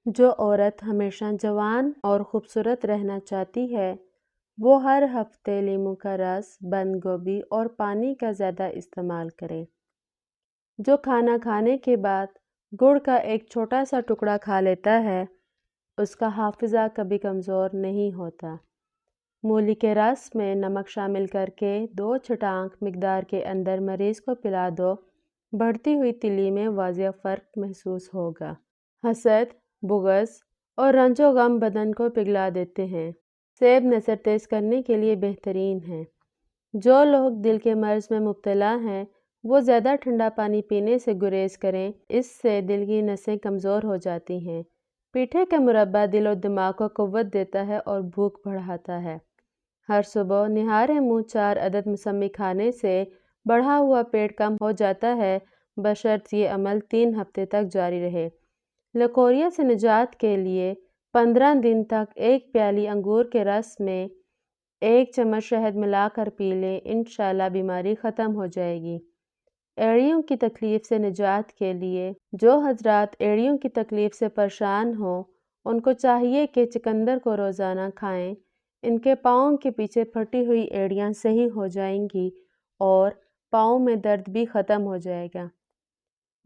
جو عورت ہمیشہ جوان اور خوبصورت رہنا چاہتی ہے وہ ہر ہفتے لیموں کا رس، بند گوبھی اور پانی کا زیادہ استعمال کرے۔ جو کھانا کھانے کے بعد گڑ کا ایک چھوٹا سا ٹکڑا کھا لیتا ہے اس کا حافظہ کبھی کمزور نہیں ہوتا۔ مولی کے رس میں نمک شامل کر کے 2 چھٹانک مقدار کے اندر مریض کو پلا دو، بڑھتی ہوئی تیلی میں واضح فرق محسوس ہوگا۔ حسد، بغض اور رنج و غم بدن کو پگھلا دیتے ہیں۔ سیب نظر تیز کرنے کے لیے بہترین ہے۔ جو لوگ دل کے مرض میں مبتلا ہیں وہ زیادہ ٹھنڈا پانی پینے سے گریز کریں، اس سے دل کی نسیں کمزور ہو جاتی ہیں۔ پیٹھے کا مربع دل و دماغ کو قوت دیتا ہے اور بھوک بڑھاتا ہے۔ ہر صبح نہارے منہ 4 عدد موسمی کھانے سے بڑھا ہوا پیٹ کم ہو جاتا ہے، بشرط یہ عمل 3 ہفتے تک جاری رہے۔ لکوریا سے نجات کے لیے 15 دن تک 1 پیالی انگور کے رس میں 1 چمچ شہد ملا کر پی لیں، انشاءاللہ بیماری ختم ہو جائے گی۔ ایڑیوں کی تکلیف سے نجات کے لیے جو حضرات ایڑیوں کی تکلیف سے پریشان ہوں ان کو چاہیے کہ چقندر کو روزانہ کھائیں، ان کے پاؤں کے پیچھے پھٹی ہوئی ایڑیاں صحیح ہو جائیں گی اور پاؤں میں درد بھی ختم ہو جائے گا۔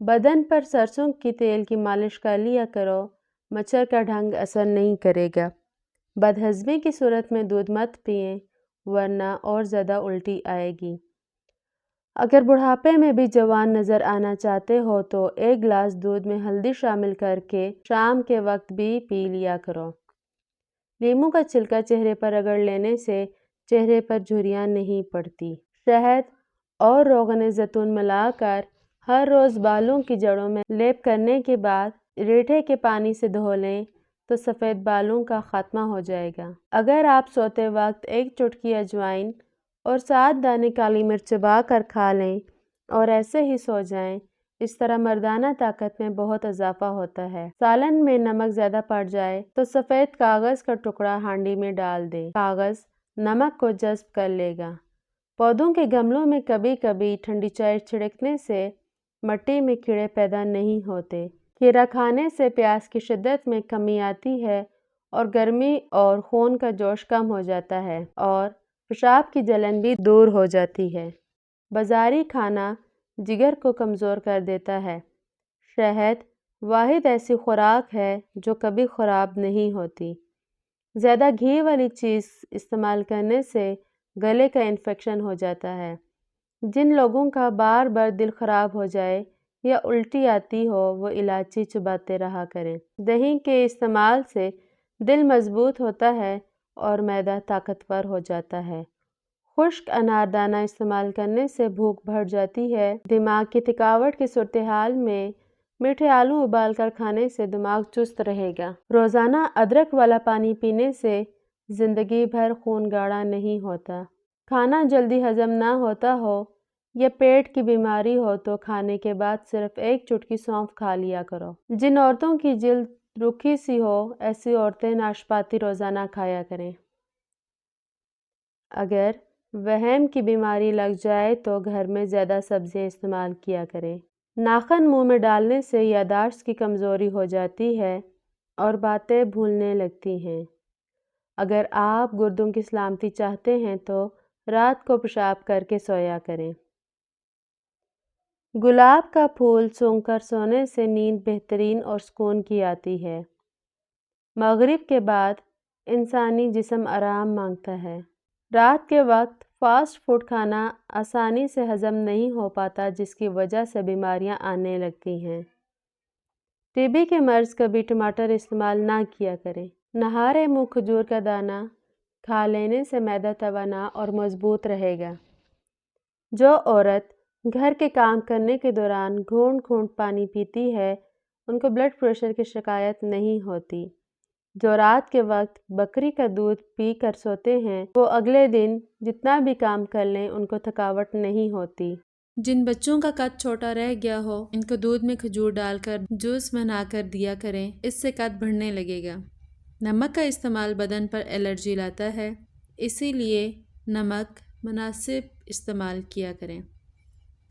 بدن پر سرسوں کی تیل کی مالش کر لیا کرو، مچھر کا ڈنگ اثر نہیں کرے گا۔ بدہضمی کی صورت میں دودھ مت پئیں ورنہ اور زیادہ الٹی آئے گی۔ اگر بڑھاپے میں بھی جوان نظر آنا چاہتے ہو تو 1 گلاس دودھ میں ہلدی شامل کر کے شام کے وقت بھی پی لیا کرو۔ لیموں کا چھلکا چہرے پر رگڑ لینے سے چہرے پر جھریاں نہیں پڑتی۔ شہد اور روغن زیتون ملا کر ہر روز بالوں کی جڑوں میں لیپ کرنے کے بعد ریٹھے کے پانی سے دھو لیں تو سفید بالوں کا خاتمہ ہو جائے گا۔ اگر آپ سوتے وقت 1 چٹکی اجوائن اور 7 دانے کالی مرچ چبا کر کھا لیں اور ایسے ہی سو جائیں، اس طرح مردانہ طاقت میں بہت اضافہ ہوتا ہے۔ سالن میں نمک زیادہ پڑ جائے تو سفید کاغذ کا ٹکڑا ہانڈی میں ڈال دیں، کاغذ نمک کو جذب کر لے گا۔ پودوں کے گملوں میں کبھی کبھی ٹھنڈی چائے چھڑکنے سے مٹی میں کیڑے پیدا نہیں ہوتے۔ کھیرا کھانے سے پیاس کی شدت میں کمی آتی ہے اور گرمی اور خون کا جوش کم ہو جاتا ہے اور پیشاب کی جلن بھی دور ہو جاتی ہے۔ بازاری کھانا جگر کو کمزور کر دیتا ہے۔ شہد واحد ایسی خوراک ہے جو کبھی خراب نہیں ہوتی۔ زیادہ گھی والی چیز استعمال کرنے سے گلے کا انفیکشن ہو جاتا ہے۔ جن لوگوں کا بار بار دل خراب ہو جائے یا الٹی آتی ہو وہ الائچی چباتے رہا کریں۔ دہی کے استعمال سے دل مضبوط ہوتا ہے اور معدہ طاقتور ہو جاتا ہے۔ خشک اناردانہ استعمال کرنے سے بھوک بڑھ جاتی ہے۔ دماغ کی تھکاوٹ کی صورتحال میں میٹھے آلو ابال کر کھانے سے دماغ چست رہے گا۔ روزانہ ادرک والا پانی پینے سے زندگی بھر خون گاڑھا نہیں ہوتا۔ کھانا جلدی ہضم نہ ہوتا ہو یا پیٹ کی بیماری ہو تو کھانے کے بعد صرف 1 چٹکی سونف کھا لیا کرو۔ جن عورتوں کی جلد رکھی سی ہو ایسی عورتیں ناشپاتی روزانہ کھایا کریں۔ اگر وہم کی بیماری لگ جائے تو گھر میں زیادہ سبزیاں استعمال کیا کریں۔ ناخن منہ میں ڈالنے سے یادداشت کی کمزوری ہو جاتی ہے اور باتیں بھولنے لگتی ہیں۔ اگر آپ گردوں کی سلامتی چاہتے ہیں تو رات کو پیشاب کر کے سویا کریں۔ گلاب کا پھول سونگھ کر سونے سے نیند بہترین اور سکون کی آتی ہے۔ مغرب کے بعد انسانی جسم آرام مانگتا ہے۔ رات کے وقت فاسٹ فوڈ کھانا آسانی سے ہضم نہیں ہو پاتا جس کی وجہ سے بیماریاں آنے لگتی ہیں۔ ٹی بی کے مرض کبھی ٹماٹر استعمال نہ کیا کریں۔ نہارے منہ کھجور کا دانہ کھا لینے سے معدہ توانا اور مضبوط رہے گا۔ جو عورت گھر کے کام کرنے کے دوران گھونٹ گھونٹ پانی پیتی ہے ان کو بلڈ پریشر کی شکایت نہیں ہوتی۔ جو رات کے وقت بکری کا دودھ پی کر سوتے ہیں وہ اگلے دن جتنا بھی کام کر لیں ان کو تھکاوٹ نہیں ہوتی۔ جن بچوں کا قد چھوٹا رہ گیا ہو ان کو دودھ میں کھجور ڈال کر جوس بنا کر دیا کریں، اس سے قد بڑھنے لگے گا۔ نمک کا استعمال بدن پر الرجی لاتا ہے، اسی لیے نمک مناسب استعمال کیا کریں۔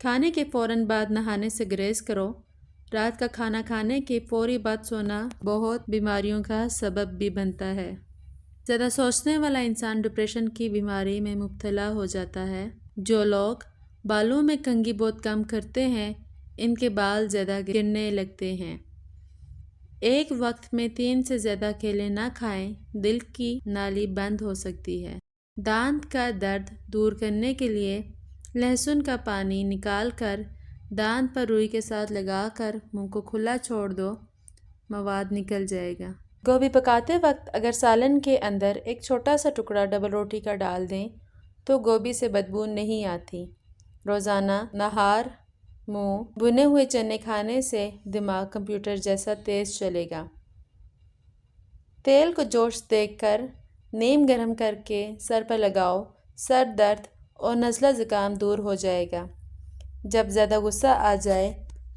کھانے کے فوراً بعد نہانے سے گریز کرو۔ رات کا کھانا کھانے کے فوری بعد سونا بہت بیماریوں کا سبب بھی بنتا ہے۔ زیادہ سوچنے والا انسان ڈپریشن کی بیماری میں مبتلا ہو جاتا ہے۔ جو لوگ بالوں میں کنگھی بہت کم کرتے ہیں ان کے بال زیادہ گرنے لگتے ہیں۔ ایک وقت میں 3 سے زیادہ کیلے نہ کھائیں، دل کی نالی بند ہو سکتی ہے۔ دانت کا درد دور کرنے کے لیے لہسن کا پانی نکال کر دانت پر روئی کے ساتھ لگا کر منہ کو کھلا چھوڑ دو، مواد نکل جائے گا۔ گوبھی پکاتے وقت اگر سالن کے اندر ایک چھوٹا سا ٹکڑا ڈبل روٹی کا ڈال دیں تو گوبھی سے بدبو نہیں آتی۔ روزانہ نہار منہ بھنے ہوئے چنے کھانے سے دماغ کمپیوٹر جیسا تیز چلے گا۔ تیل کو جوش دے کر نیم گرم کر کے سر پر لگاؤ، سر درد اور نزلہ زکام دور ہو جائے گا۔ جب زیادہ غصہ آ جائے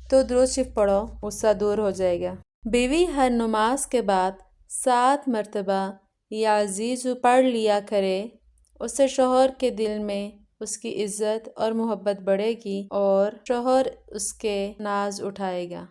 تو درود شریف پڑھو، غصہ دور ہو جائے گا۔ بیوی ہر نماز کے بعد 7 مرتبہ یا عزیزو پڑھ لیا کرے، اس سے شوہر کے دل میں اس کی عزت اور محبت بڑھے گی اور شوہر اس کے ناز اٹھائے گا۔